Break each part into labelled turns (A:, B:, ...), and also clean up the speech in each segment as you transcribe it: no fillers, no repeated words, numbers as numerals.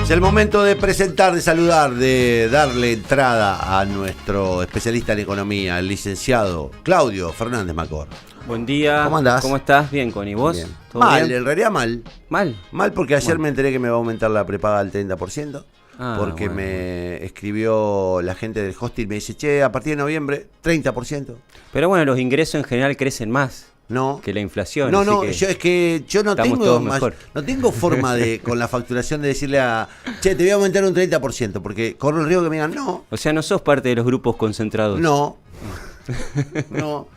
A: Es el momento de presentar, de saludar, de darle entrada a nuestro especialista en economía, el licenciado Claudio Fernández Macor.
B: Buen día.
A: ¿Cómo andás?
B: ¿Cómo estás? Bien, Connie. ¿Vos?
A: Bien.
B: ¿Todo
A: Mal,
B: bien?
A: en realidad mal.
B: ¿Mal?
A: Mal porque ayer
B: Bueno.
A: me enteré que me va a aumentar la prepaga al 30%. Porque
B: bueno.
A: me escribió la gente del hostel, me dice, che, a partir de noviembre, 30%.
B: Pero bueno, los ingresos en general crecen más
A: No.
B: que la inflación.
A: No,
B: así
A: no,
B: que
A: yo no
B: estamos
A: tengo
B: todos
A: más,
B: mejor.
A: no tengo forma de con la facturación de decirle a, che, te voy a aumentar un 30%, porque corro el riesgo que me digan, no,
B: O sea, no sos parte de los grupos concentrados.
A: no, no.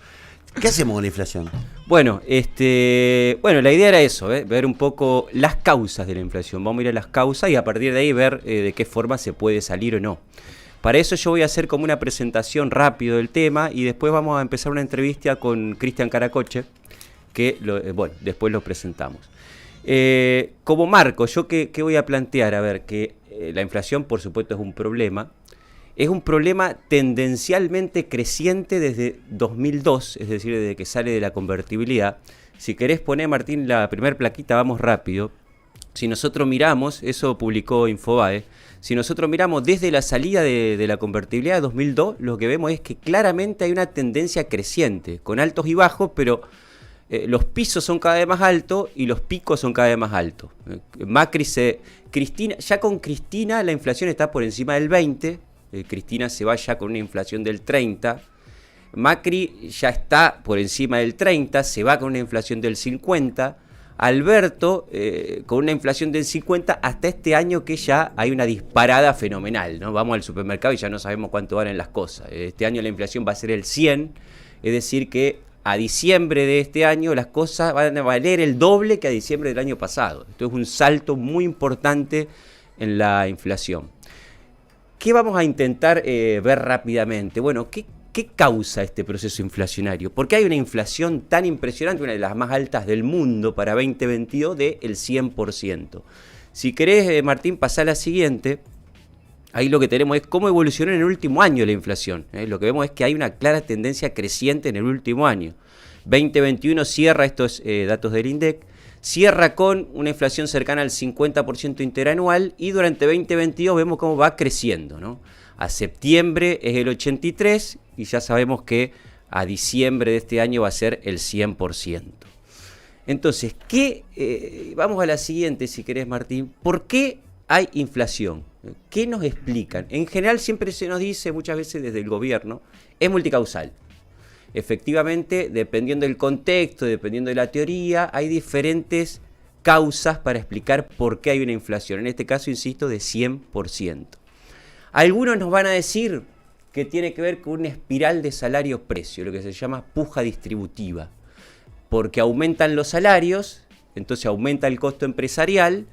A: ¿Qué hacemos con la inflación?
B: Bueno, la idea era eso, ver un poco las causas de la inflación. Vamos a ir a las causas y a partir de ahí ver de qué forma se puede salir o no. Para eso yo voy a hacer como una presentación rápido del tema y después vamos a empezar una entrevista con Cristian Caracoche, que después lo presentamos. Como marco, ¿yo qué voy a plantear? A ver, que la inflación por supuesto es un problema. Es un problema tendencialmente creciente desde 2002, es decir, desde que sale de la convertibilidad. Si querés poner, Martín, la primer plaquita, vamos rápido. Si nosotros miramos, eso publicó Infobae, si nosotros miramos desde la salida de la convertibilidad de 2002, lo que vemos es que claramente hay una tendencia creciente, con altos y bajos, pero los pisos son cada vez más altos y los picos son cada vez más altos. Ya con Cristina la inflación está por encima del 20%, Cristina se va ya con una inflación del 30%, Macri ya está por encima del 30%, se va con una inflación del 50%, Alberto con una inflación del 50% hasta este año que ya hay una disparada fenomenal, ¿no? Vamos al supermercado y ya no sabemos cuánto valen las cosas. Este año la inflación va a ser el 100%, es decir que a diciembre de este año las cosas van a valer el doble que a diciembre del año pasado. Esto es un salto muy importante en la inflación. ¿Qué vamos a intentar ver rápidamente? Bueno, ¿qué causa este proceso inflacionario? ¿Por qué hay una inflación tan impresionante, una de las más altas del mundo para 2022 del 100%? Si querés, Martín, pasá a la siguiente. Ahí lo que tenemos es cómo evolucionó en el último año la inflación. Lo que vemos es que hay una clara tendencia creciente en el último año. 2021 cierra estos datos del INDEC. Cierra con una inflación cercana al 50% interanual y durante 2022 vemos cómo va creciendo, ¿no? A septiembre es el 83% y ya sabemos que a diciembre de este año va a ser el 100%. Entonces, vamos a la siguiente si querés, Martín. ¿Por qué hay inflación? ¿Qué nos explican? En general siempre se nos dice, muchas veces desde el gobierno, es multicausal. Efectivamente, dependiendo del contexto, dependiendo de la teoría, hay diferentes causas para explicar por qué hay una inflación. En este caso, insisto, de 100%. Algunos nos van a decir que tiene que ver con una espiral de salarios-precios, lo que se llama puja distributiva. Porque aumentan los salarios, entonces aumenta el costo empresarial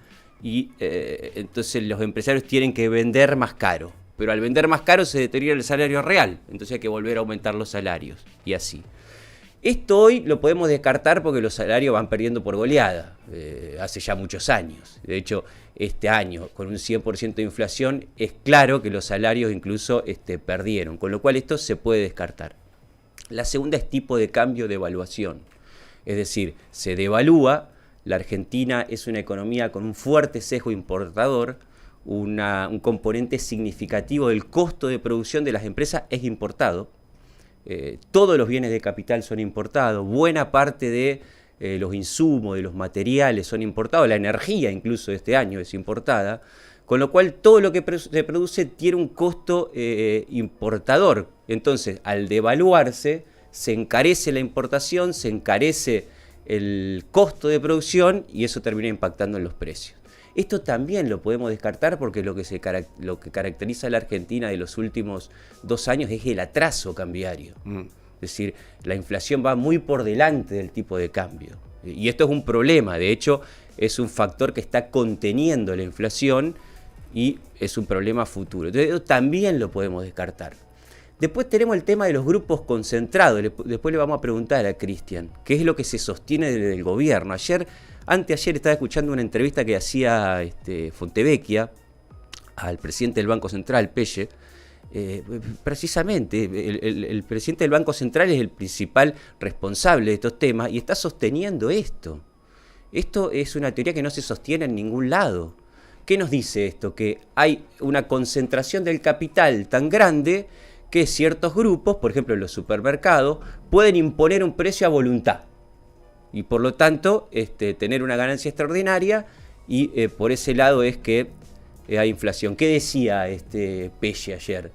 B: y entonces los empresarios tienen que vender más caro. Pero al vender más caro se deteriora el salario real, entonces hay que volver a aumentar los salarios, y así. Esto hoy lo podemos descartar porque los salarios van perdiendo por goleada, hace ya muchos años. De hecho, este año, con un 100% de inflación, es claro que los salarios incluso perdieron, con lo cual esto se puede descartar. La segunda es tipo de cambio de evaluación, es decir, se devalúa, la Argentina es una economía con un fuerte sesgo importador, un componente significativo del costo de producción de las empresas es importado. Todos los bienes de capital son importados, buena parte de los insumos, de los materiales son importados, la energía incluso de este año es importada, con lo cual todo lo que se produce tiene un costo importador. Entonces, al devaluarse, se encarece la importación, se encarece el costo de producción y eso termina impactando en los precios. Esto también lo podemos descartar porque lo que caracteriza a la Argentina de los últimos 2 años es el atraso cambiario. Es decir, la inflación va muy por delante del tipo de cambio. Y esto es un problema, de hecho, es un factor que está conteniendo la inflación y es un problema futuro. Entonces, eso también lo podemos descartar. Después tenemos el tema de los grupos concentrados. Después le vamos a preguntar a Cristian qué es lo que se sostiene del gobierno. Anteayer estaba escuchando una entrevista que hacía Fontevecchia al presidente del Banco Central, Pelle. Precisamente, el presidente del Banco Central es el principal responsable de estos temas y está sosteniendo esto. Esto es una teoría que no se sostiene en ningún lado. ¿Qué nos dice esto? Que hay una concentración del capital tan grande que ciertos grupos, por ejemplo en los supermercados, pueden imponer un precio a voluntad y por lo tanto tener una ganancia extraordinaria y por ese lado es que hay inflación. ¿Qué decía Pelle ayer?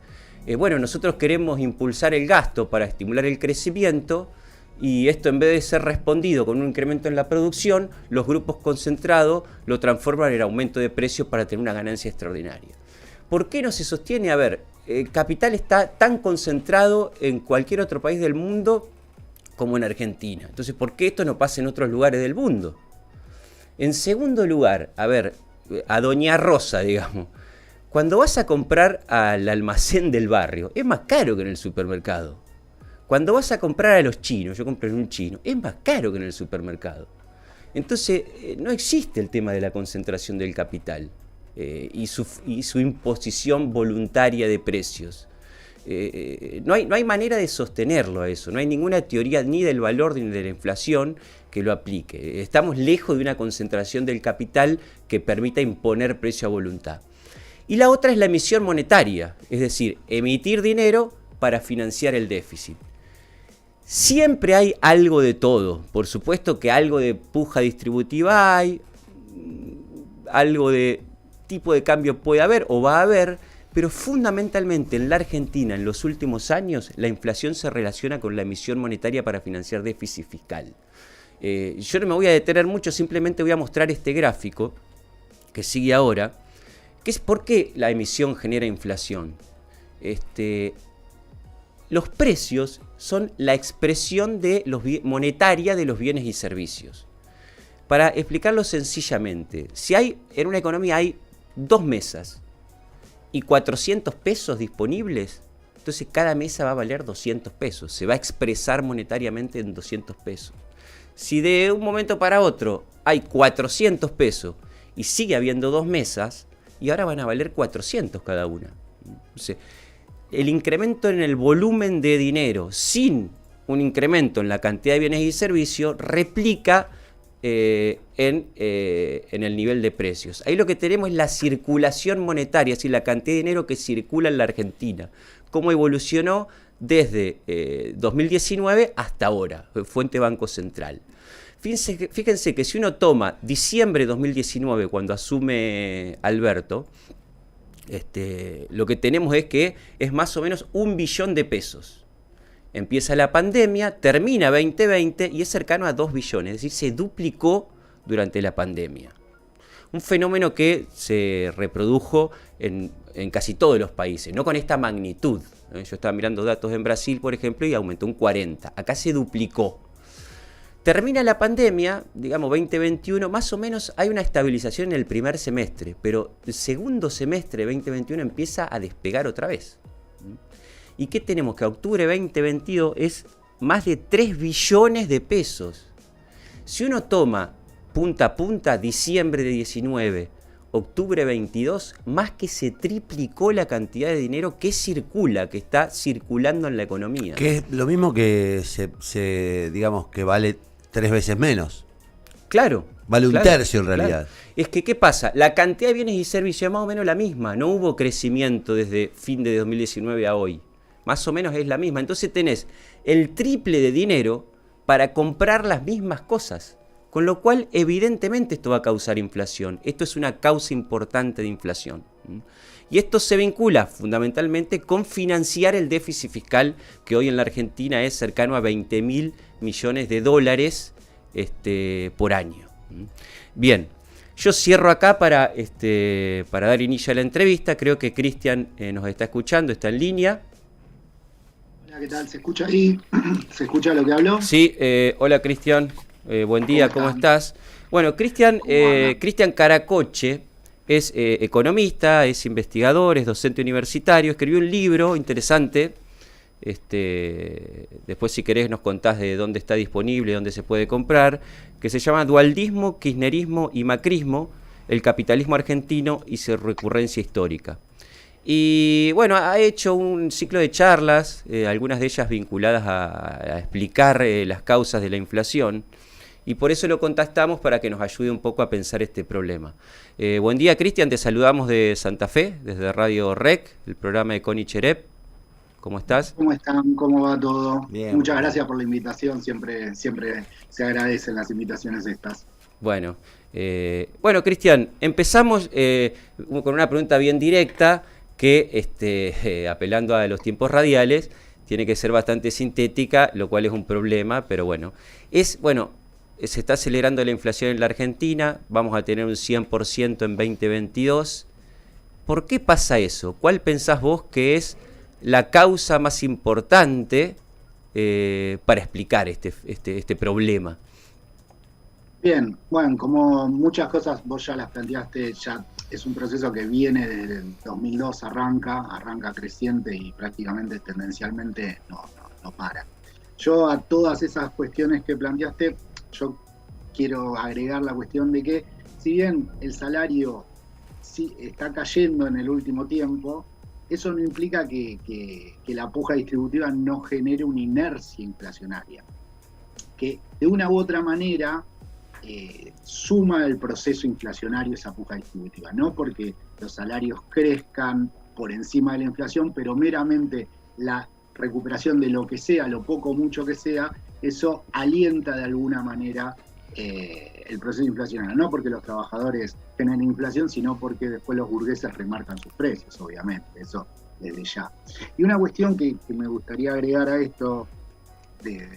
B: Bueno, nosotros queremos impulsar el gasto para estimular el crecimiento y esto en vez de ser respondido con un incremento en la producción, los grupos concentrados lo transforman en aumento de precios para tener una ganancia extraordinaria. ¿Por qué no se sostiene? A ver, el capital está tan concentrado en cualquier otro país del mundo como en Argentina. Entonces, ¿por qué esto no pasa en otros lugares del mundo? En segundo lugar, a ver, a Doña Rosa, digamos, cuando vas a comprar al almacén del barrio, es más caro que en el supermercado. Cuando vas a comprar a los chinos, yo compro en un chino, es más caro que en el supermercado. Entonces, no existe el tema de la concentración del capital. Y su imposición voluntaria de precios. No hay manera de sostenerlo a eso, no hay ninguna teoría ni del valor ni de la inflación que lo aplique. Estamos lejos de una concentración del capital que permita imponer precio a voluntad. Y la otra es la emisión monetaria, es decir, emitir dinero para financiar el déficit. Siempre hay algo de todo, por supuesto que algo de puja distributiva hay, algo de tipo de cambio puede haber o va a haber, pero fundamentalmente en la Argentina en los últimos años la inflación se relaciona con la emisión monetaria para financiar déficit fiscal. Yo no me voy a detener mucho, simplemente voy a mostrar este gráfico que sigue ahora, que es por qué la emisión genera inflación. Los precios son la expresión de monetaria de los bienes y servicios. Para explicarlo sencillamente, si en una economía hay 2 mesas y 400 pesos disponibles, entonces cada mesa va a valer 200 pesos, se va a expresar monetariamente en 200 pesos. Si de un momento para otro hay 400 pesos y sigue habiendo 2 mesas, y ahora van a valer 400 cada una. Entonces, el incremento en el volumen de dinero sin un incremento en la cantidad de bienes y servicios replica en el nivel de precios. Ahí lo que tenemos es la circulación monetaria, es decir, la cantidad de dinero que circula en la Argentina, cómo evolucionó desde 2019 hasta ahora, fuente Banco Central. Fíjense que si uno toma diciembre de 2019, cuando asume Alberto, lo que tenemos es que es más o menos 1 billón de pesos. Empieza la pandemia, termina 2020 y es cercano a 2 billones, es decir, se duplicó durante la pandemia. Un fenómeno que se reprodujo en casi todos los países, no con esta magnitud. Yo estaba mirando datos en Brasil, por ejemplo, y aumentó un 40%. Acá se duplicó. Termina la pandemia, digamos 2021, más o menos hay una estabilización en el primer semestre, pero el segundo semestre de 2021 empieza a despegar otra vez. ¿Y qué tenemos? Que octubre 2022 es más de 3 billones de pesos. Si uno toma punta a punta, diciembre de 19, octubre 22, más que se triplicó la cantidad de dinero que circula, que está circulando en la economía.
A: Que es lo mismo que digamos que vale 3 veces menos.
B: Claro.
A: Vale un tercio en realidad.
B: Claro. Es que, ¿qué pasa? La cantidad de bienes y servicios es más o menos la misma. No hubo crecimiento desde fin de 2019 a hoy. Más o menos es la misma. Entonces tenés el triple de dinero para comprar las mismas cosas. Con lo cual, evidentemente, esto va a causar inflación. Esto es una causa importante de inflación. Y esto se vincula fundamentalmente con financiar el déficit fiscal, que hoy en la Argentina es cercano a 20.000 millones de dólares por año. Bien, yo cierro acá para dar inicio a la entrevista. Creo que Cristian nos está escuchando, está en línea.
C: Hola, ¿qué tal? ¿Se escucha ahí? ¿Se escucha lo que hablo?
B: Sí, hola Cristian, buen día, ¿cómo estás? Bueno, Cristian Caracoche es economista, es investigador, es docente universitario, escribió un libro interesante. Después si querés nos contás de dónde está disponible, dónde se puede comprar, que se llama Dualdismo, Kirchnerismo y Macrismo, el capitalismo argentino y su recurrencia histórica. Y bueno, ha hecho un ciclo de charlas, algunas de ellas vinculadas a explicar las causas de la inflación. y por eso lo contactamos para que nos ayude un poco a pensar este problema. Buen día, Cristian, te saludamos de Santa Fe, desde Radio REC, el programa de Connie Cherep. ¿Cómo estás?
C: ¿Cómo están? ¿Cómo va todo?
A: Bien,
C: Muchas
A: bueno.
C: gracias por la invitación, siempre se agradecen las invitaciones estas.
B: Bueno, Cristian, empezamos con una pregunta bien directa que, apelando a los tiempos radiales, tiene que ser bastante sintética, lo cual es un problema, pero se está acelerando la inflación en la Argentina, vamos a tener un 100% en 2022. ¿Por qué pasa eso? ¿Cuál pensás vos que es la causa más importante para explicar este problema?
C: Bien, bueno, como muchas cosas vos ya las planteaste, ya es un proceso que viene desde el 2002, arranca creciente y prácticamente tendencialmente no para. Yo a todas esas cuestiones que planteaste, yo quiero agregar la cuestión de que si bien el salario sí está cayendo en el último tiempo, eso no implica que la puja distributiva no genere una inercia inflacionaria, que de una u otra manera suma el proceso inflacionario esa puja distributiva, no porque los salarios crezcan por encima de la inflación, pero meramente la recuperación de lo que sea, lo poco o mucho que sea, eso alienta de alguna manera el proceso inflacionario, no porque los trabajadores generen inflación, sino porque después los burgueses remarcan sus precios, obviamente, eso desde ya. Y una cuestión que me gustaría agregar a esto que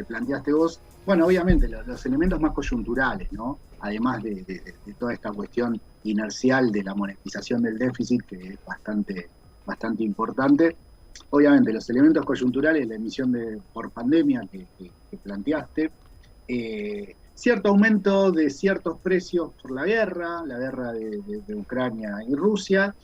C: planteaste vos, bueno, obviamente los elementos más coyunturales, ¿no? Además de toda esta cuestión inercial de la monetización del déficit, que es bastante importante, obviamente los elementos coyunturales, la emisión por pandemia que planteaste, cierto aumento de ciertos precios por la guerra de Ucrania y Rusia,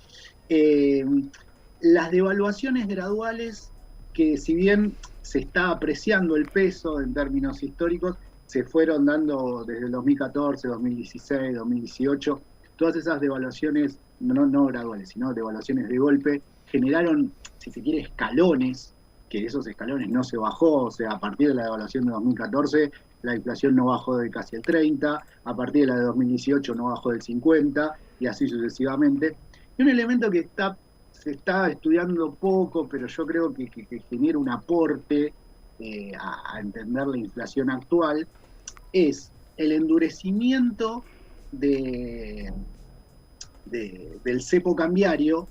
C: las devaluaciones graduales que si bien se está apreciando el peso en términos históricos, se fueron dando desde el 2014, 2016, 2018, todas esas devaluaciones, no graduales, sino devaluaciones de golpe, generaron, si se quiere, escalones, que esos escalones no se bajó, o sea, a partir de la devaluación de 2014, la inflación no bajó de casi el 30, a partir de la de 2018 no bajó del 50, y así sucesivamente. Y un elemento que se está estudiando poco, pero yo creo que genera un aporte a entender la inflación actual, es el endurecimiento del cepo cambiario,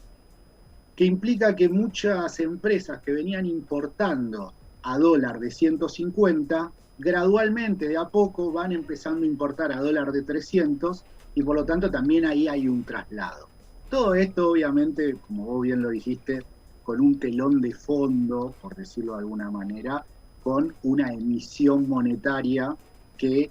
C: que implica que muchas empresas que venían importando a dólar de 150, gradualmente, de a poco, van empezando a importar a dólar de 300, y por lo tanto también ahí hay un traslado. Todo esto, obviamente, como vos bien lo dijiste, con un telón de fondo, por decirlo de alguna manera, con una emisión monetaria que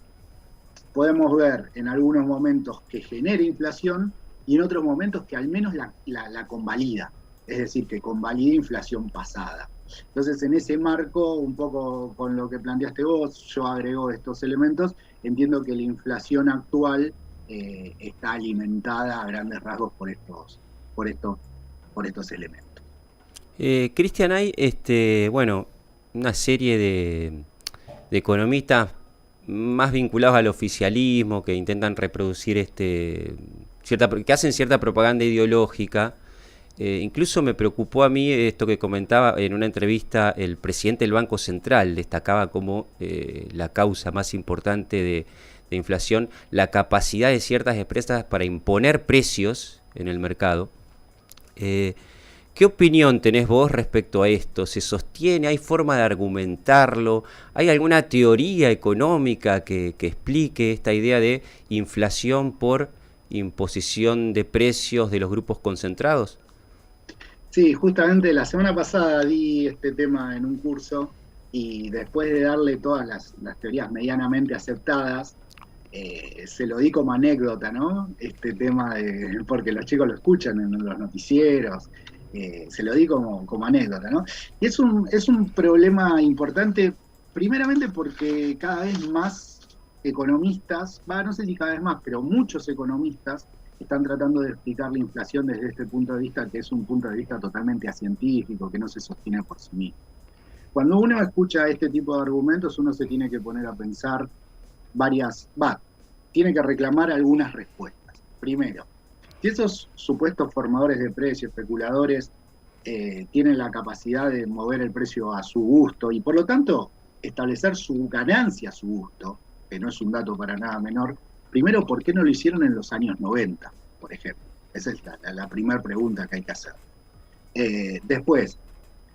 C: podemos ver en algunos momentos que genera inflación y en otros momentos que al menos la convalida, es decir, que convalida inflación pasada. Entonces, en ese marco, un poco con lo que planteaste vos, yo agrego estos elementos, entiendo que la inflación actual está alimentada a grandes rasgos por estos elementos.
B: Cristian, hay una serie de economistas más vinculados al oficialismo que intentan reproducir que hacen cierta propaganda ideológica. Incluso me preocupó a mí esto que comentaba en una entrevista el presidente del Banco Central, destacaba como la causa más importante de inflación la capacidad de ciertas empresas para imponer precios en el mercado. ¿Qué opinión tenés vos respecto a esto? ¿Se sostiene? ¿Hay forma de argumentarlo? ¿Hay alguna teoría económica que explique esta idea de inflación por imposición de precios de los grupos concentrados?
C: Sí, justamente la semana pasada di este tema en un curso y después de darle todas las teorías medianamente aceptadas, se lo di como anécdota, ¿no? Este tema porque los chicos lo escuchan en los noticieros, se lo di como anécdota, ¿no? Y es un problema importante, primeramente porque cada vez más economistas, no sé si cada vez más, pero muchos economistas están tratando de explicar la inflación desde este punto de vista, que es un punto de vista totalmente acientífico, que no se sostiene por sí mismo. Cuando uno escucha este tipo de argumentos, uno se tiene que poner a pensar tiene que reclamar algunas respuestas. Primero, si esos supuestos formadores de precios, especuladores, tienen la capacidad de mover el precio a su gusto y por lo tanto establecer su ganancia a su gusto, que no es un dato para nada menor, primero, ¿por qué no lo hicieron en los años 90, por ejemplo? Esa es la primera pregunta que hay que hacer. Después,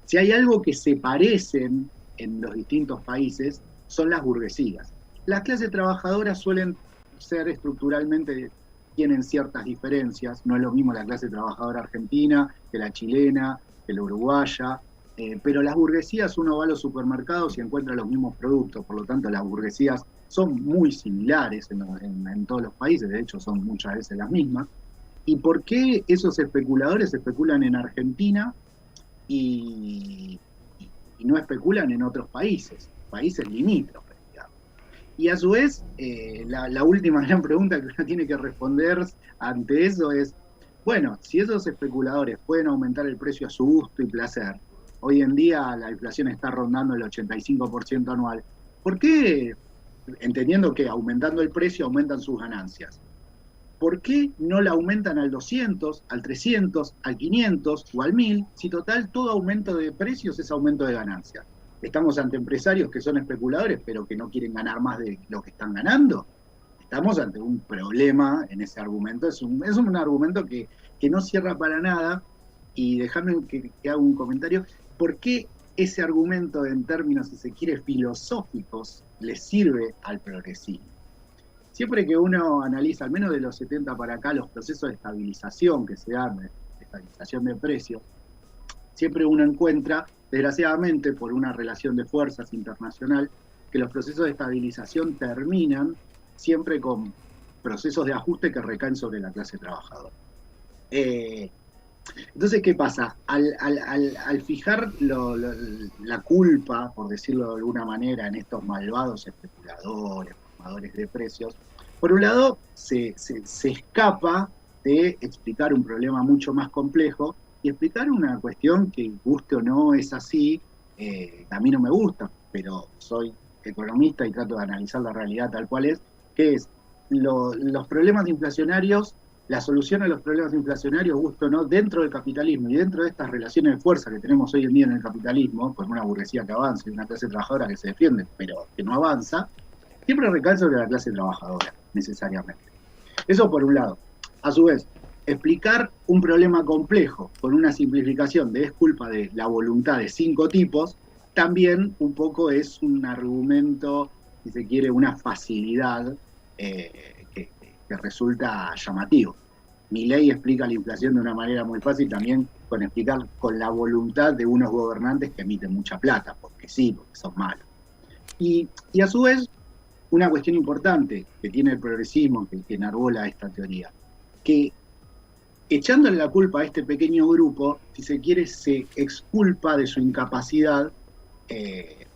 C: si hay algo que se parecen en los distintos países, son las burguesías. Las clases trabajadoras suelen ser estructuralmente, tienen ciertas diferencias, no es lo mismo la clase trabajadora argentina que la chilena, que la uruguaya, pero las burguesías, uno va a los supermercados y encuentra los mismos productos, por lo tanto las burguesías son muy similares en todos los países, de hecho son muchas veces las mismas. ¿Y por qué esos especuladores especulan en Argentina y no especulan en otros países limítrofes? Y a su vez, la última gran pregunta que uno tiene que responder ante eso es, bueno, si esos especuladores pueden aumentar el precio a su gusto y placer, hoy en día la inflación está rondando el 85% anual, ¿por qué, entendiendo que aumentando el precio aumentan sus ganancias, ¿por qué no la aumentan al 200, al 300, al 500 o al 1000, si total todo aumento de precios es aumento de ganancias? ¿Estamos ante empresarios que son especuladores pero que no quieren ganar más de lo que están ganando? Estamos ante un problema en ese argumento. Es un argumento que no cierra para nada. Y déjame que haga un comentario. ¿Por qué ese argumento en términos, si se quiere, filosóficos le sirve al progresismo? Siempre que uno analiza, al menos de los 70 para acá, los procesos de estabilización que se dan, de estabilización de precios, siempre uno encuentra, desgraciadamente por una relación de fuerzas internacional, que los procesos de estabilización terminan siempre con procesos de ajuste que recaen sobre la clase trabajadora. Entonces, ¿qué pasa? Al fijar la culpa, por decirlo de alguna manera, en estos malvados especuladores, formadores de precios, por un lado se escapa de explicar un problema mucho más complejo y explicar una cuestión que, guste o no, es así. A mí no me gusta, pero soy economista y trato de analizar la realidad tal cual es, que es los problemas inflacionarios, la solución a los problemas inflacionarios, guste o no, dentro del capitalismo y dentro de estas relaciones de fuerza que tenemos hoy en día en el capitalismo, con una burguesía que avanza y una clase trabajadora que se defiende, pero que no avanza, siempre recae sobre la clase trabajadora, necesariamente. Eso por un lado. A su vez, explicar un problema complejo con una simplificación de es culpa de la voluntad de 5 tipos, también un poco es un argumento, si se quiere, una facilidad que resulta llamativo. Milei explica la inflación de una manera muy fácil también con explicar con la voluntad de unos gobernantes que emiten mucha plata, porque sí, porque son malos. Y a su vez, una cuestión importante que tiene el progresismo, que enarbola esta teoría, que echándole la culpa a este pequeño grupo, si se quiere, se exculpa de su incapacidad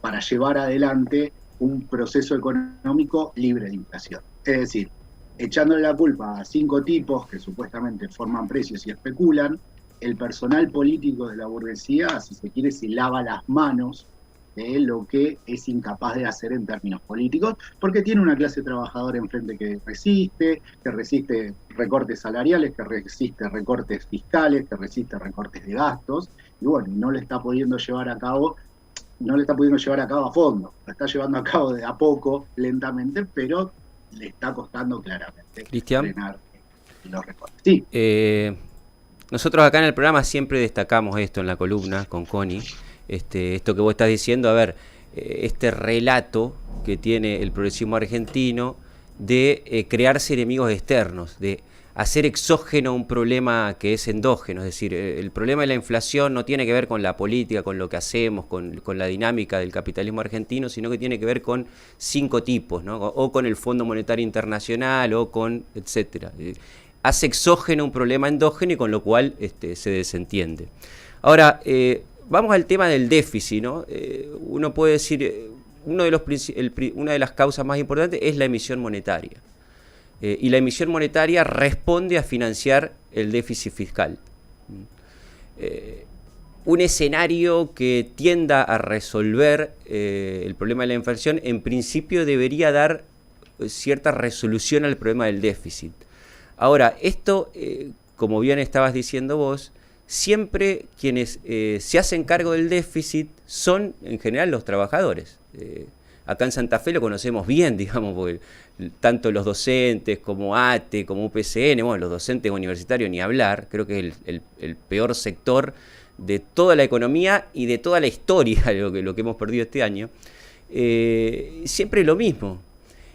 C: para llevar adelante un proceso económico libre de inflación. Es decir, echándole la culpa a 5 tipos que supuestamente forman precios y especulan, el personal político de la burguesía, si se quiere, se lava las manos de lo que es incapaz de hacer en términos políticos, porque tiene una clase trabajadora enfrente que resiste recortes salariales, que resiste recortes fiscales, que resiste recortes de gastos, y bueno, no le está pudiendo llevar a cabo a fondo, lo está llevando a cabo de a poco, lentamente, pero le está costando claramente frenar los recortes. Sí.
B: Nosotros acá en el programa siempre destacamos esto en la columna con Connie, esto que vos estás diciendo, a ver, este relato que tiene el progresismo argentino de crearse enemigos externos, de hacer exógeno un problema que es endógeno, es decir, el problema de la inflación no tiene que ver con la política, con lo que hacemos, con la dinámica del capitalismo argentino, sino que tiene que ver con 5 tipos, ¿no? O con el Fondo Monetario Internacional, o con etcétera. Hace exógeno un problema endógeno y con lo cual se desentiende. Ahora, vamos al tema del déficit, ¿no? Uno puede decir, una de las causas más importantes es la emisión monetaria. Y la emisión monetaria responde a financiar el déficit fiscal. un escenario que tienda a resolver el problema de la inflación, en principio debería dar cierta resolución al problema del déficit. Ahora, esto, como bien estabas diciendo vos, siempre quienes se hacen cargo del déficit son en general los trabajadores. Acá en Santa Fe lo conocemos bien, digamos, porque tanto los docentes como ATE, como UPCN, bueno, los docentes universitarios ni hablar, creo que es el peor sector de toda la economía y de toda la historia, lo que hemos perdido este año. Siempre lo mismo.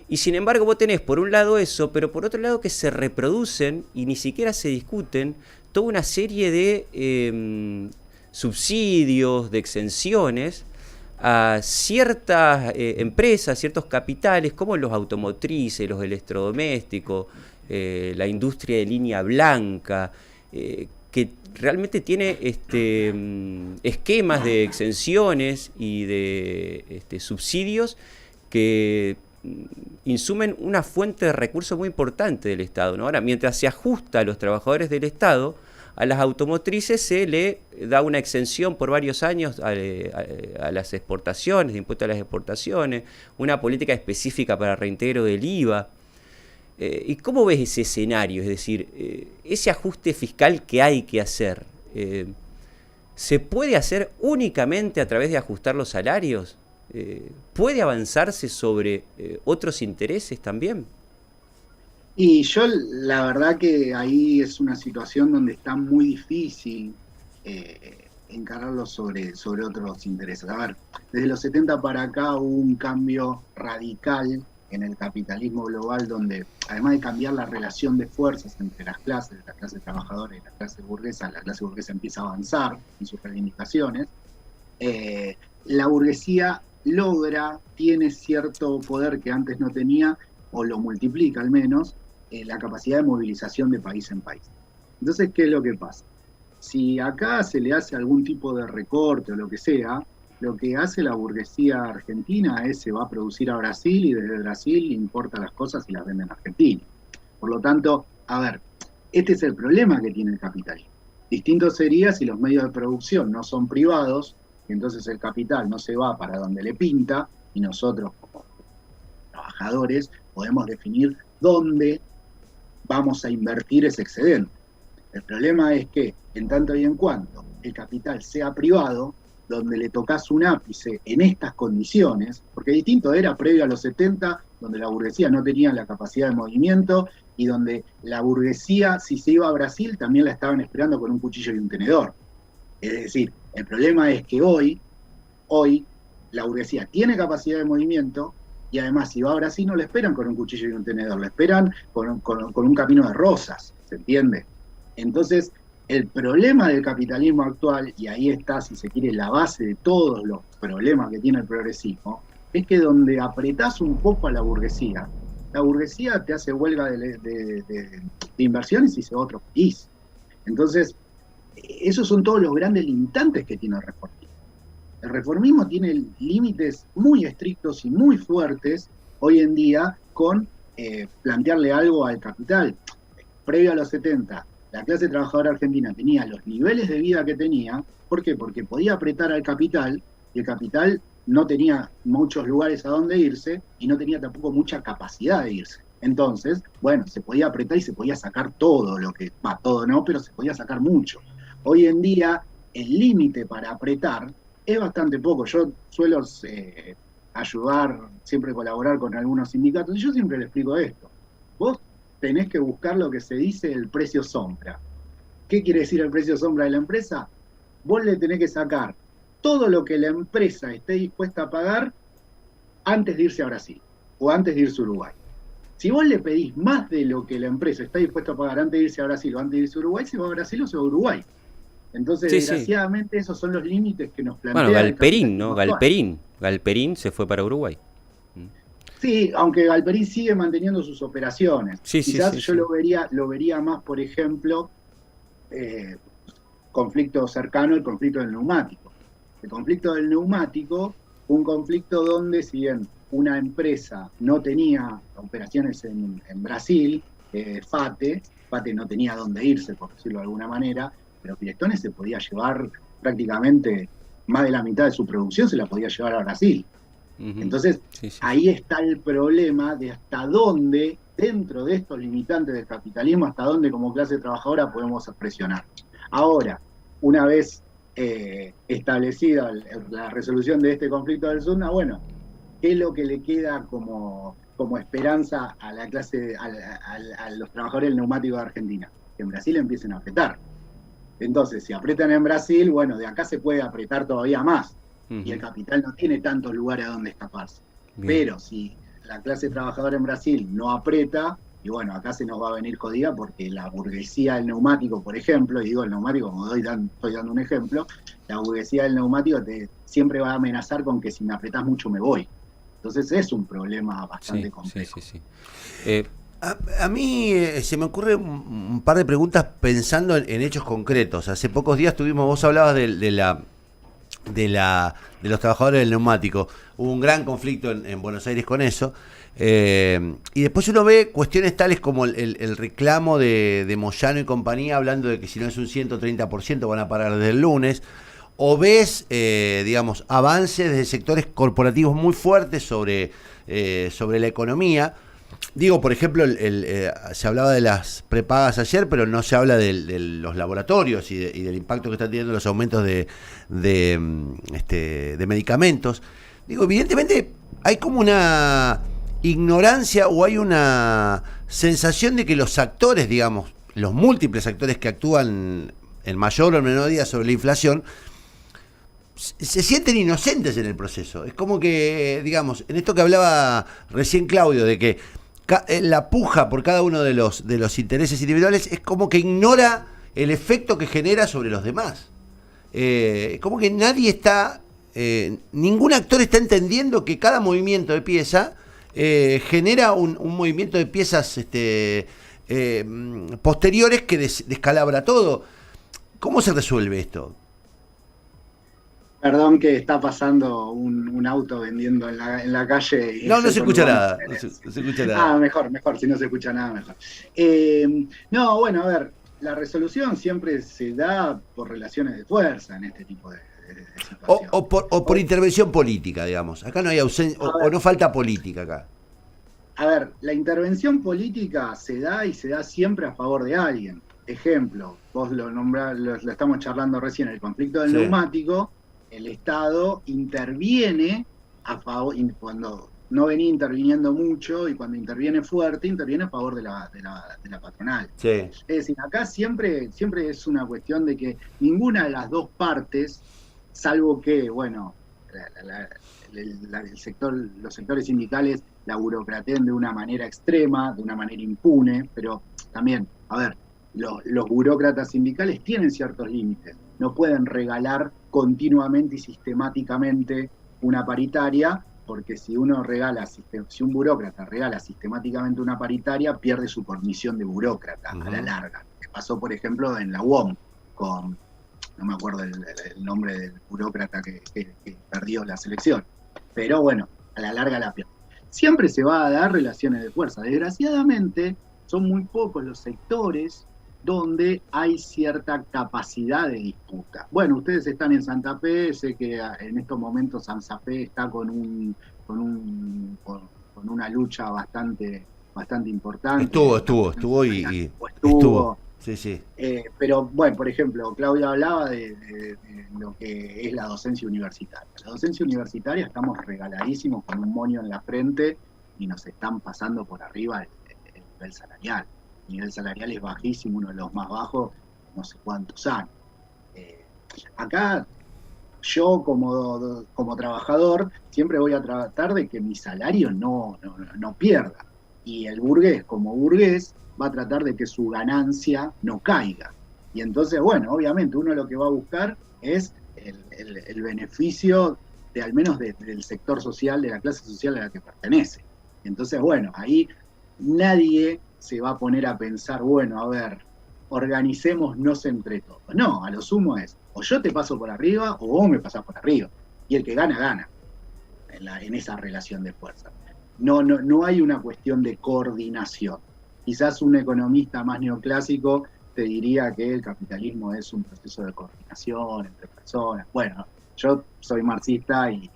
B: Y sin embargo vos tenés por un lado eso, pero por otro lado que se reproducen y ni siquiera se discuten toda una serie de subsidios, de exenciones a ciertas empresas, ciertos capitales, como los automotrices, los electrodomésticos, la industria de línea blanca, que realmente tiene esquemas de exenciones y de subsidios que insumen una fuente de recursos muy importante del Estado, ¿no? Ahora, mientras se ajusta a los trabajadores del Estado, a las automotrices se le da una exención por varios años a las exportaciones, de impuestos a las exportaciones, una política específica para reintegro del IVA. ¿Y cómo ves ese escenario? Es decir, ese ajuste fiscal que hay que hacer, ¿se puede hacer únicamente a través de ajustar los salarios? ¿Puede avanzarse sobre otros intereses también?
C: Y yo la verdad que ahí es una situación donde está muy difícil encararlo sobre otros intereses. A ver, desde los 70 para acá hubo un cambio radical en el capitalismo global donde, además de cambiar la relación de fuerzas entre la clase trabajadora y la clase burguesa empieza a avanzar en sus reivindicaciones. La burguesía tiene cierto poder que antes no tenía, o lo multiplica al menos, la capacidad de movilización de país en país. Entonces, ¿qué es lo que pasa? Si acá se le hace algún tipo de recorte o lo que sea, lo que hace la burguesía argentina es se va a producir a Brasil y desde Brasil importa las cosas y las vende en Argentina. Por lo tanto, a ver, este es el problema que tiene el capitalismo. Distinto sería si los medios de producción no son privados, y entonces el capital no se va para donde le pinta, y nosotros como trabajadores podemos definir dónde vamos a invertir ese excedente. El problema es que, en tanto y en cuanto el capital sea privado, donde le tocas un ápice en estas condiciones, porque distinto era previo a los 70, donde la burguesía no tenía la capacidad de movimiento, y donde la burguesía, si se iba a Brasil, también la estaban esperando con un cuchillo y un tenedor. Es decir, el problema es que hoy la burguesía tiene capacidad de movimiento, y además si va a Brasil no le esperan con un cuchillo y un tenedor, le esperan con un camino de rosas, ¿se entiende? Entonces, el problema del capitalismo actual, y ahí está, si se quiere, la base de todos los problemas que tiene el progresismo, es que donde apretás un poco a la burguesía te hace huelga de inversiones y se va a otro país. Entonces, esos son todos los grandes limitantes que tiene el reformismo. El reformismo tiene límites muy estrictos y muy fuertes hoy en día con plantearle algo al capital. Previo a los 70, la clase trabajadora argentina tenía los niveles de vida que tenía. ¿Por qué? Porque podía apretar al capital, y el capital no tenía muchos lugares a donde irse, y no tenía tampoco mucha capacidad de irse. Entonces, bueno, se podía apretar y se podía sacar todo todo no, pero se podía sacar mucho. Hoy en día, el límite para apretar es bastante poco. Yo suelo ayudar, siempre colaborar con algunos sindicatos, y yo siempre les explico esto. Vos tenés que buscar lo que se dice el precio sombra. ¿Qué quiere decir el precio sombra de la empresa? Vos le tenés que sacar todo lo que la empresa esté dispuesta a pagar antes de irse a Brasil o antes de irse a Uruguay. Si vos le pedís más de lo que la empresa está dispuesta a pagar antes de irse a Brasil o antes de irse a Uruguay, se va a Brasil o se va a Uruguay. Entonces, desgraciadamente, esos son los límites que nos plantea.
B: Bueno, Galperín, ¿no? Galperín se fue para Uruguay.
C: Sí, aunque Galperín sigue manteniendo sus operaciones. Quizás yo lo vería más, por ejemplo, conflicto cercano al conflicto del neumático. El conflicto del neumático, un conflicto donde, si bien una empresa no tenía operaciones en Brasil, FATE no tenía dónde irse, por decirlo de alguna manera, pero Firestone se podía llevar prácticamente más de la mitad de su producción se la podía llevar a Brasil. Entonces, ahí está el problema de hasta dónde, dentro de estos limitantes del capitalismo, hasta dónde como clase trabajadora podemos presionar. Ahora, una vez establecida la resolución de este conflicto del sur, bueno, ¿qué es lo que le queda como esperanza a la clase, a los trabajadores del neumático de Argentina? Que en Brasil empiecen a apretar. Entonces, si apretan en Brasil, bueno, de acá se puede apretar todavía más. Y el capital no tiene tantos lugares a donde escaparse. Bien. Pero si la clase trabajadora en Brasil no aprieta, y bueno, acá se nos va a venir jodida porque la burguesía del neumático, por ejemplo, y digo el neumático como estoy dando un ejemplo, la burguesía del neumático siempre va a amenazar con que si me apretás mucho me voy. Entonces es un problema bastante complejo.
A: A mí se me ocurre un par de preguntas pensando en hechos concretos. Hace pocos días vos hablabas de los trabajadores del neumático. Hubo un gran conflicto en Buenos Aires con eso. Y después uno ve cuestiones tales como el reclamo de Moyano y compañía, hablando de que si no es un 130% van a parar desde el lunes. O ves, digamos, avances de sectores corporativos muy fuertes sobre la economía. Digo, por ejemplo, se hablaba de las prepagas ayer, pero no se habla de los laboratorios y del impacto que están teniendo los aumentos de medicamentos. Digo, evidentemente hay como una ignorancia o hay una sensación de que los actores, digamos, los múltiples actores que actúan en mayor o menor medida sobre la inflación, se sienten inocentes en el proceso. Es como que, digamos, en esto que hablaba recién Claudio, de que la puja por cada uno de los intereses individuales es como que ignora el efecto que genera sobre los demás. Como que nadie está, ningún actor está entendiendo que cada movimiento de pieza genera un movimiento de piezas posteriores que descalabra todo. ¿Cómo se resuelve esto?
C: Perdón que está pasando un auto vendiendo en la calle. Y
A: no se escucha nada. No se escucha nada.
C: Mejor, si no se escucha nada, mejor. No, bueno, a ver, la resolución siempre se da por relaciones de fuerza en este tipo de situaciones.
A: O por intervención política, digamos. Acá no hay ausencia, o no falta política acá.
C: A ver, la intervención política se da y se da siempre a favor de alguien. Ejemplo, vos lo nombrás, lo estamos charlando recién, el conflicto del neumático. El Estado interviene a favor, cuando no venía interviniendo mucho, y cuando interviene fuerte, interviene a favor de la patronal. Sí. Es decir, acá siempre es una cuestión de que ninguna de las dos partes, salvo que, bueno, los sectores sindicales la burocrateen de una manera extrema, de una manera impune, pero también, a ver, los burócratas sindicales tienen ciertos límites. No pueden regalar continuamente y sistemáticamente una paritaria, porque si un burócrata regala sistemáticamente una paritaria, pierde su condición de burócrata a la larga. Que pasó, por ejemplo, en la UOM, con, no me acuerdo el nombre del burócrata que perdió la selección. Pero bueno, a la larga la pierde. Siempre se va a dar relaciones de fuerza. Desgraciadamente, son muy pocos los sectores donde hay cierta capacidad de disputa. Bueno, ustedes están en Santa Fe, sé que en estos momentos Santa Fe está con una lucha bastante importante. Estuvo. Sí. Pero bueno, por ejemplo, Claudia hablaba de lo que es la docencia universitaria. La docencia universitaria estamos regaladísimos con un moño en la frente y nos están pasando por arriba el nivel salarial. El nivel salarial es bajísimo, uno de los más bajos, no sé cuántos años. Acá, yo como trabajador, siempre voy a tratar de que mi salario no pierda. Y el burgués, como burgués, va a tratar de que su ganancia no caiga. Y entonces, bueno, obviamente uno lo que va a buscar es el beneficio de al menos del sector social, de la clase social a la que pertenece. Entonces, bueno, ahí nadie se va a poner a pensar, bueno, a ver, organicémonos entre todos. No, a lo sumo es, o yo te paso por arriba, o vos me pasás por arriba. Y el que gana, gana, en esa relación de fuerza. No hay una cuestión de coordinación. Quizás un economista más neoclásico te diría que el capitalismo es un proceso de coordinación entre personas. Bueno, yo soy marxista y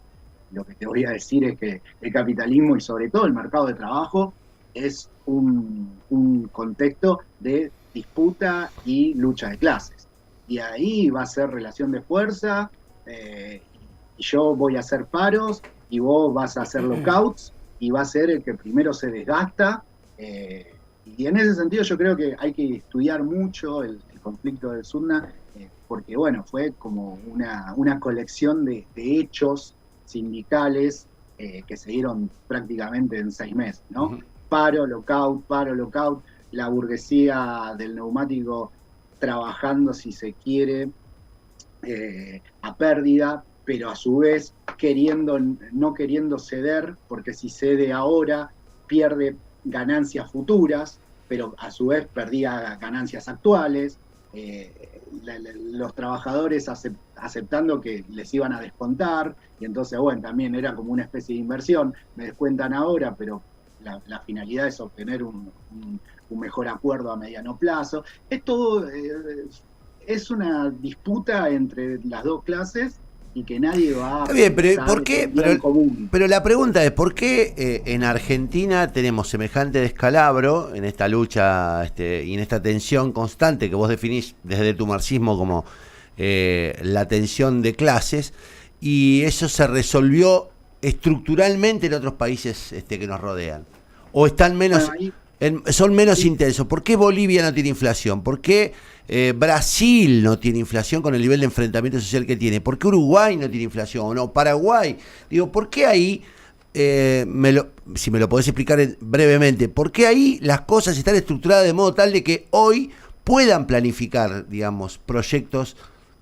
C: lo que te voy a decir es que el capitalismo y sobre todo el mercado de trabajo es un contexto de disputa y lucha de clases. Y ahí va a ser relación de fuerza, y yo voy a hacer paros y vos vas a hacer lockouts y va a ser el que primero se desgasta. Y en ese sentido yo creo que hay que estudiar mucho el conflicto del Sudna, porque bueno, fue como una colección de hechos sindicales que se dieron prácticamente en 6 meses, ¿no? Uh-huh. Paro, lockout, la burguesía del neumático trabajando, si se quiere, a pérdida, pero a su vez no queriendo ceder, porque si cede ahora pierde ganancias futuras, pero a su vez perdía ganancias actuales, los trabajadores aceptando que les iban a descontar, y entonces, bueno, también era como una especie de inversión, me descuentan ahora, pero la finalidad es obtener un mejor acuerdo a mediano plazo. Es todo, es una disputa entre las dos clases, y que nadie va a...
A: Está bien, pero ¿por qué? Pero la pregunta es, ¿por qué en Argentina tenemos semejante descalabro en esta lucha y en esta tensión constante que vos definís desde tu marxismo como la tensión de clases, y eso se resolvió estructuralmente en otros países que nos rodean? ¿O están menos... son menos intensos? ¿Por qué Bolivia no tiene inflación? ¿Por qué Brasil no tiene inflación con el nivel de enfrentamiento social que tiene? ¿Por qué Uruguay no tiene inflación? ¿O no Paraguay? Digo, ¿por qué ahí, si me lo podés explicar brevemente, por qué ahí las cosas están estructuradas de modo tal de que hoy puedan planificar, digamos, proyectos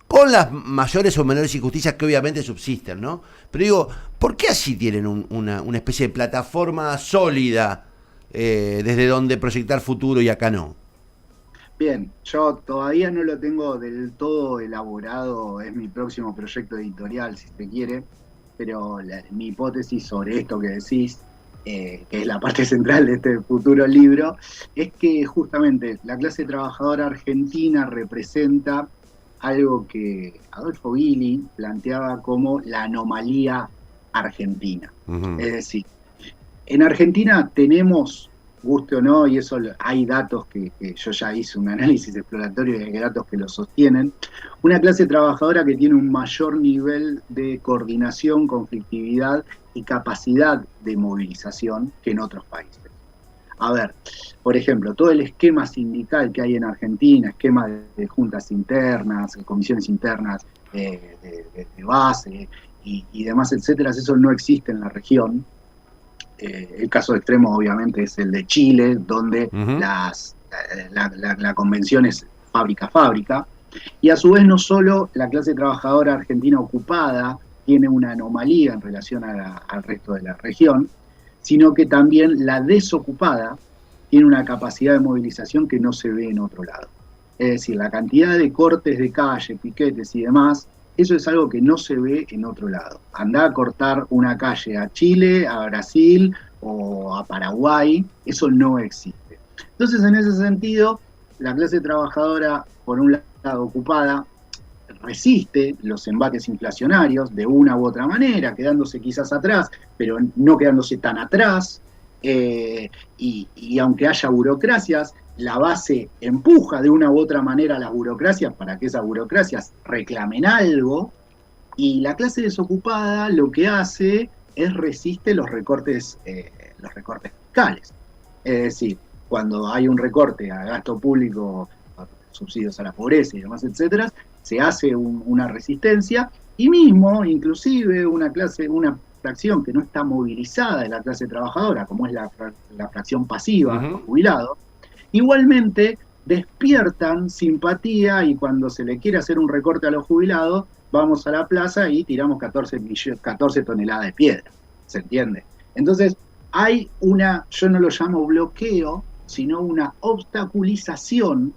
A: con las mayores o menores injusticias que obviamente subsisten, ¿no? Pero digo, ¿por qué así tienen una especie de plataforma sólida desde donde proyectar futuro y acá no?
C: Bien, yo todavía no lo tengo del todo elaborado, es mi próximo proyecto editorial, si se quiere, pero mi hipótesis sobre esto que decís, que es la parte central de este futuro libro, es que justamente la clase trabajadora argentina representa algo que Adolfo Gili planteaba como la anomalía argentina. Uh-huh. Es decir, en Argentina tenemos, guste o no, y eso hay datos que yo ya hice un análisis exploratorio y hay datos que lo sostienen, una clase trabajadora que tiene un mayor nivel de coordinación, conflictividad y capacidad de movilización que en otros países. A ver, por ejemplo, todo el esquema sindical que hay en Argentina, esquema de juntas internas, comisiones internas de base y demás, etcétera, eso no existe en la región. El caso extremo obviamente es el de Chile, donde uh-huh. la convención es fábrica a fábrica, y a su vez no solo la clase trabajadora argentina ocupada tiene una anomalía en relación al resto de la región, sino que también la desocupada tiene una capacidad de movilización que no se ve en otro lado. Es decir, la cantidad de cortes de calle, piquetes y demás, eso es algo que no se ve en otro lado. Andá a cortar una calle a Chile, a Brasil o a Paraguay, eso no existe. Entonces, en ese sentido, la clase trabajadora, por un lado ocupada, resiste los embates inflacionarios de una u otra manera, quedándose quizás atrás, pero no quedándose tan atrás, y aunque haya burocracias, la base empuja de una u otra manera a las burocracias para que esas burocracias reclamen algo, y la clase desocupada lo que hace es resiste los recortes fiscales. Es decir, cuando hay un recorte a gasto público, subsidios a la pobreza y demás, etcétera, se hace una resistencia, y mismo, inclusive, una fracción que no está movilizada de la clase trabajadora, como es la fracción pasiva, uh-huh. los jubilados, igualmente despiertan simpatía, y cuando se le quiere hacer un recorte a los jubilados, vamos a la plaza y tiramos 14 toneladas de piedra, ¿se entiende? Entonces, hay yo no lo llamo bloqueo, sino una obstaculización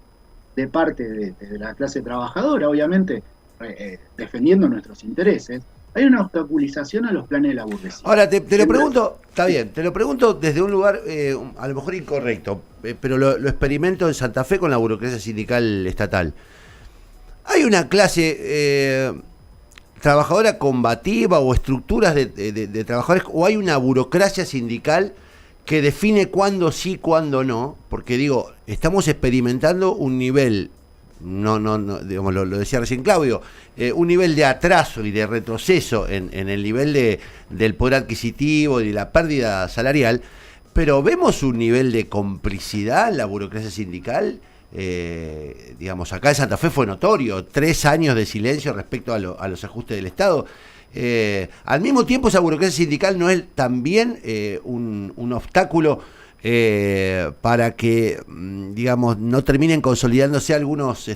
C: de parte de la clase trabajadora, obviamente defendiendo nuestros intereses, hay una obstaculización a los planes de la burguesía.
A: Ahora, te lo pregunto, está bien, te lo pregunto desde un lugar a lo mejor incorrecto, pero lo experimento en Santa Fe con la burocracia sindical estatal. Hay una clase trabajadora combativa o estructuras de trabajadores, o hay una burocracia sindical que define cuándo sí, cuándo no, porque digo, estamos experimentando un nivel, no, digamos, lo decía recién Claudio, un nivel de atraso y de retroceso en el nivel del poder adquisitivo y de la pérdida salarial, pero vemos un nivel de complicidad en la burocracia sindical. Digamos, acá en Santa Fe fue notorio, 3 años de silencio respecto a los ajustes del Estado. Al mismo tiempo, esa burocracia sindical no es también un obstáculo para que, digamos, no terminen consolidándose algunos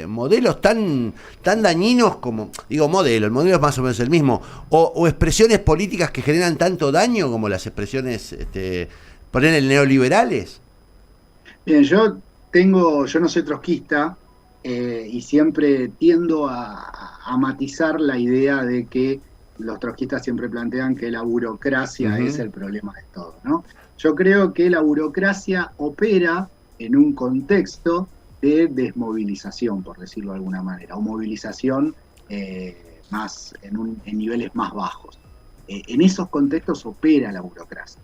A: modelos tan dañinos como, digo, el modelo es más o menos el mismo, o expresiones políticas que generan tanto daño como las expresiones, poner neoliberales.
C: Bien, yo no soy trotskista y siempre tiendo a matizar la idea de que los trotskistas siempre plantean que la burocracia es el problema de todo, ¿no? Yo creo que la burocracia opera en un contexto de desmovilización, por decirlo de alguna manera, o movilización más en niveles más bajos. En esos contextos opera la burocracia.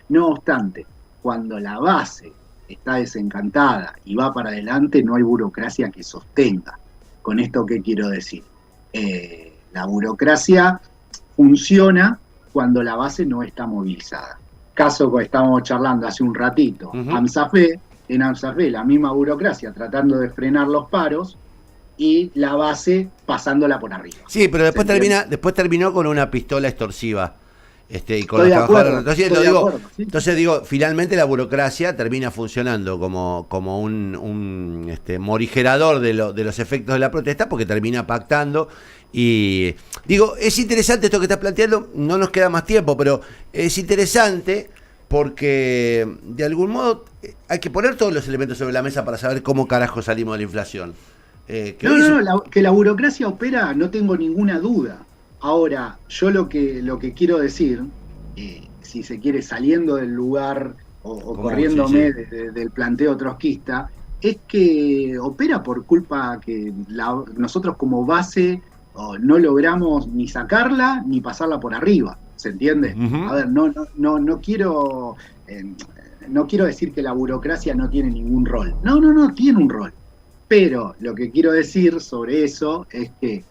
C: No obstante, cuando la base está desencantada y va para adelante, no hay burocracia que sostenga. ¿Con esto qué quiero decir? La burocracia funciona cuando la base no está movilizada. Caso que estábamos charlando hace un ratito, AMSAFE, en AMSAFE la misma burocracia tratando de frenar los paros y la base pasándola por arriba.
A: Sí, pero después terminó con una pistola extorsiva. Y con
C: Estoy
A: los
C: de
A: trabajadores.
C: acuerdo,
A: Entonces digo, finalmente la burocracia termina funcionando como un morigerador de los efectos de la protesta, porque termina pactando. Y digo, es interesante esto que estás planteando, no nos queda más tiempo, pero es interesante porque de algún modo hay que poner todos los elementos sobre la mesa para saber cómo carajo salimos de la inflación.
C: Que la burocracia opera, no tengo ninguna duda. Ahora, yo lo que quiero decir, si se quiere saliendo del lugar o corriéndome del planteo trotskista, es que opera por culpa que nosotros como base no logramos ni sacarla ni pasarla por arriba, ¿se entiende? A ver, no quiero decir que la burocracia no tiene ningún rol. No, tiene un rol. Pero lo que quiero decir sobre eso es que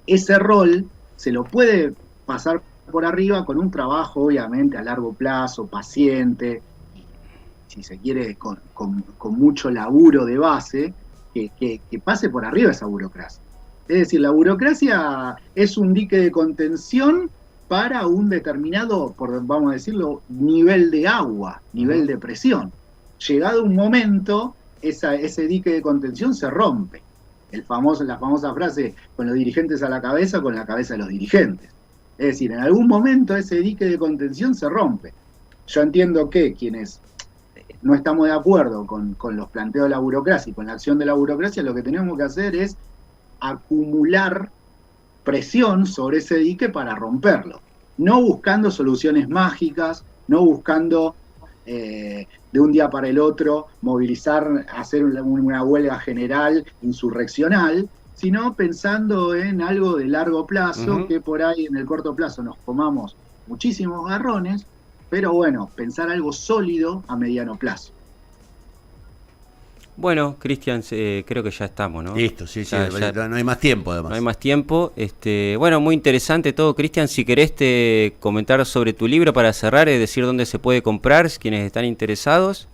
C: ese rol se lo puede pasar por arriba con un trabajo, obviamente, a largo plazo, paciente, y, si se quiere, con mucho laburo de base, que pase por arriba esa burocracia. Es decir, la burocracia es un dique de contención para un determinado, vamos a decirlo, nivel de agua, nivel de presión. Llegado un momento, ese dique de contención se rompe. La famosa frase, con los dirigentes a la cabeza, con la cabeza de los dirigentes. Es decir, en algún momento ese dique de contención se rompe. Yo entiendo que quienes no estamos de acuerdo con los planteos de la burocracia y con la acción de la burocracia, lo que tenemos que hacer es acumular presión sobre ese dique para romperlo. No buscando soluciones mágicas, no buscando de un día para el otro movilizar, hacer una huelga general insurreccional, sino pensando en algo de largo plazo, que por ahí en el corto plazo nos comamos muchísimos garrones, pero bueno, pensar algo sólido a mediano plazo.
B: Bueno, Cristian, creo que ya estamos, ¿no?
A: Listo, sí, ya no hay más tiempo, además.
B: No hay más tiempo. Bueno, muy interesante todo, Cristian. Si querés comentar sobre tu libro para cerrar, es decir, dónde se puede comprar, quienes están interesados.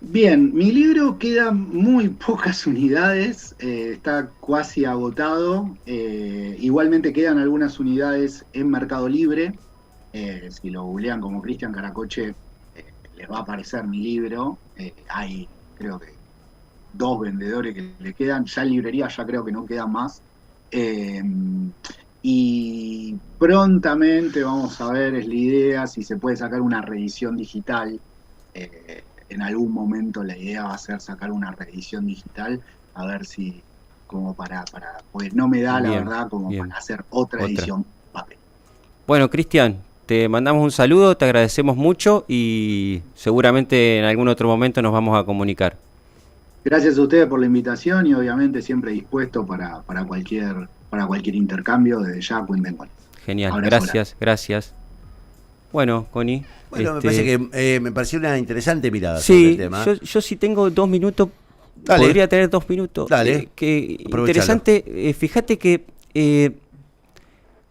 C: Bien, mi libro queda muy pocas unidades, está casi agotado. Igualmente quedan algunas unidades en Mercado Libre. Si lo googlean como Cristian Caracoche, les va a aparecer mi libro. Hay, creo que, 2 vendedores que le quedan, ya en librería ya creo que no quedan más. Y prontamente vamos a ver, es la idea, si se puede sacar una reedición digital. En algún momento la idea va a ser sacar una reedición digital, a ver si pues no me da la
B: Bien,
C: verdad como
B: bien.
C: para hacer otra
B: Otra.
C: edición papel.
B: Bueno, Cristian, te mandamos un saludo, te agradecemos mucho y seguramente en algún otro momento nos vamos a comunicar.
C: Gracias a ustedes por la invitación y obviamente siempre dispuesto para cualquier intercambio, desde ya cuenten con eso.
B: Genial,
C: Abrazo
B: gracias, gracias. Bueno, Connie.
A: Bueno, me parece que me pareció una interesante mirada sobre
B: Sí,
A: el tema.
B: yo sí tengo 2 minutos,
A: Dale.
B: podría tener 2 minutos.
A: Dale,
B: Que
A: aprovechalo.
B: interesante, fíjate que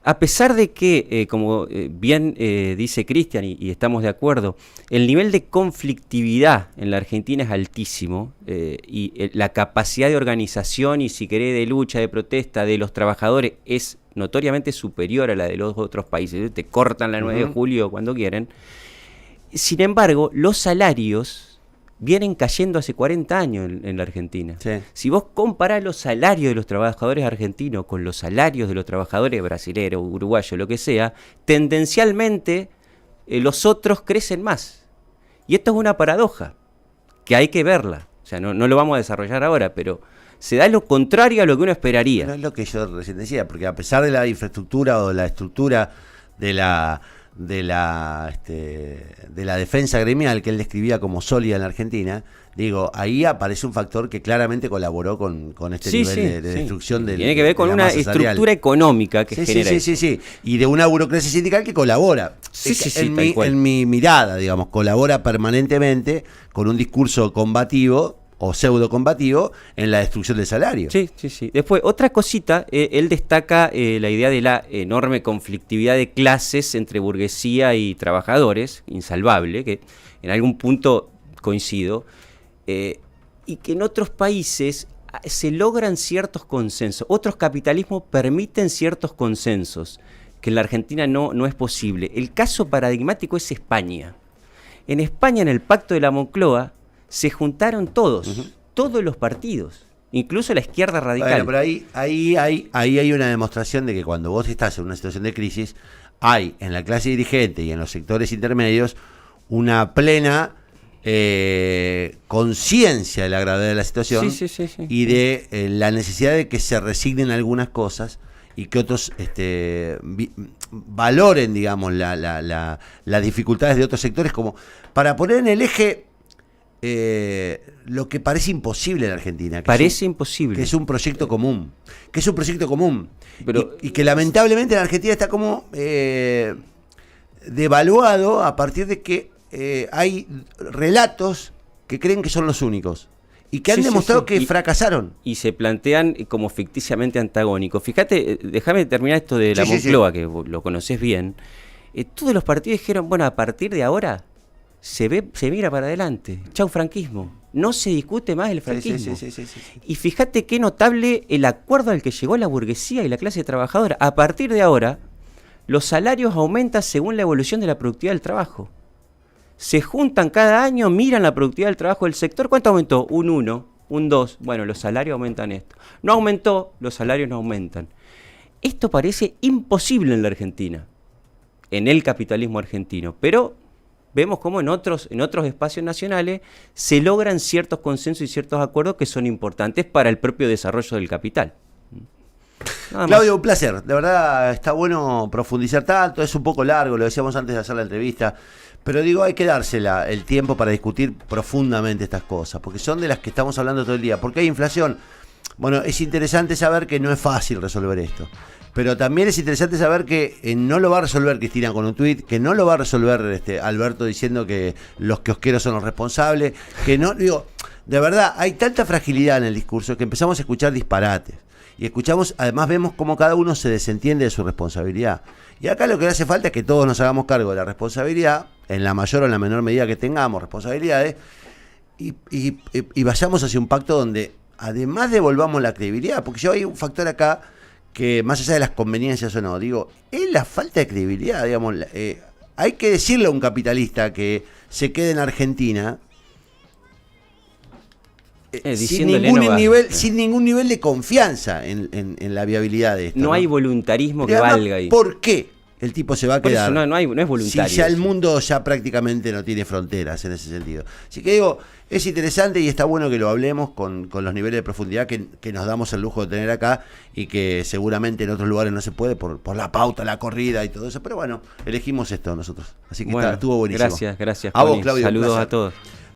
B: a pesar de que, como bien dice Cristian, y estamos de acuerdo, el nivel de conflictividad en la Argentina es altísimo, y la capacidad de organización y, si querés, de lucha, de protesta de los trabajadores es notoriamente superior a la de los otros países. Te cortan la 9 de julio cuando quieren. Sin embargo, los salarios vienen cayendo hace 40 años en la Argentina.
A: Sí.
B: Si vos comparás los salarios de los trabajadores argentinos con los salarios de los trabajadores brasileños, uruguayos, lo que sea, tendencialmente los otros crecen más. Y esto es una paradoja, que hay que verla. O sea, no lo vamos a desarrollar ahora, pero se da lo contrario a lo que uno esperaría.
A: No es lo que yo recién decía, porque a pesar de la infraestructura o de la estructura de la defensa gremial que él describía como sólida en la Argentina, digo, ahí aparece un factor que claramente colaboró con este nivel de destrucción del.
B: Tiene que ver con una estructura económica que genera eso.
A: Sí, y de una burocracia sindical que colabora. En mi mirada, digamos, colabora permanentemente con un discurso combativo o pseudo combativo en la destrucción del salario.
B: Sí. Después, otra cosita, él destaca la idea de la enorme conflictividad de clases entre burguesía y trabajadores, insalvable, que en algún punto coincido, y que en otros países se logran ciertos consensos. Otros capitalismos permiten ciertos consensos, que en la Argentina no es posible. El caso paradigmático es España. En España, en el Pacto de la Moncloa, se juntaron todos los partidos, incluso la izquierda radical.
A: Bueno, pero ahí hay una demostración de que cuando vos estás en una situación de crisis, hay en la clase dirigente y en los sectores intermedios una plena conciencia de la gravedad de la situación y de la necesidad de que se resignen algunas cosas y que otros valoren, digamos, las dificultades de otros sectores, como para poner en el eje lo que parece imposible en Argentina.
B: Imposible.
A: Que es un proyecto común.
B: Pero,
A: y que lamentablemente en Argentina está como devaluado a partir de que hay relatos que creen que son los únicos y que han demostrado que fracasaron.
B: Y se plantean como ficticiamente antagónicos. Fíjate, déjame terminar esto de la Moncloa, que lo conocés bien. Todos los partidos dijeron, bueno, a partir de ahora se mira para adelante. Chau franquismo. No se discute más el franquismo. Sí. Y fíjate qué notable el acuerdo al que llegó la burguesía y la clase trabajadora. A partir de ahora, los salarios aumentan según la evolución de la productividad del trabajo. Se juntan cada año, miran la productividad del trabajo del sector. ¿Cuánto aumentó? Un 1, un 2. Bueno, los salarios aumentan esto. No aumentó, los salarios no aumentan. Esto parece imposible en la Argentina, en el capitalismo argentino, pero vemos cómo en otros espacios nacionales se logran ciertos consensos y ciertos acuerdos que son importantes para el propio desarrollo del capital.
A: Claudio, un placer. De verdad está bueno profundizar tanto, es un poco largo, lo decíamos antes de hacer la entrevista, pero digo, hay que dársela el tiempo para discutir profundamente estas cosas, porque son de las que estamos hablando todo el día. ¿Por qué hay inflación? Bueno, es interesante saber que no es fácil resolver esto. Pero también es interesante saber que no lo va a resolver Cristina con un tuit, que no lo va a resolver Alberto diciendo que los kiosqueros son los responsables, que no, digo, de verdad, hay tanta fragilidad en el discurso que empezamos a escuchar disparates. Y además vemos cómo cada uno se desentiende de su responsabilidad. Y acá lo que hace falta es que todos nos hagamos cargo de la responsabilidad, en la mayor o en la menor medida que tengamos responsabilidades, y vayamos hacia un pacto donde además devolvamos la credibilidad, porque yo hay un factor acá que más allá de las conveniencias o no, digo, es la falta de credibilidad, digamos. Hay que decirle a un capitalista que se quede en Argentina sin ningún nivel de confianza en la viabilidad de esto.
B: No hay voluntarismo que valga ahí.
A: ¿Por qué? el tipo se va a
B: Por
A: quedar.
B: eso no es voluntario.
A: Si ya el
B: eso.
A: mundo ya prácticamente no tiene fronteras en ese sentido. Así que digo, es interesante y está bueno que lo hablemos con los niveles de profundidad que nos damos el lujo de tener acá y que seguramente en otros lugares no se puede por la pauta, la corrida y todo eso. Pero bueno, elegimos esto nosotros. Así que
B: Bueno,
A: estuvo buenísimo.
B: Gracias,
A: A vos,
B: Connie.
A: Claudio. un
B: Saludos
A: placer.
B: a todos.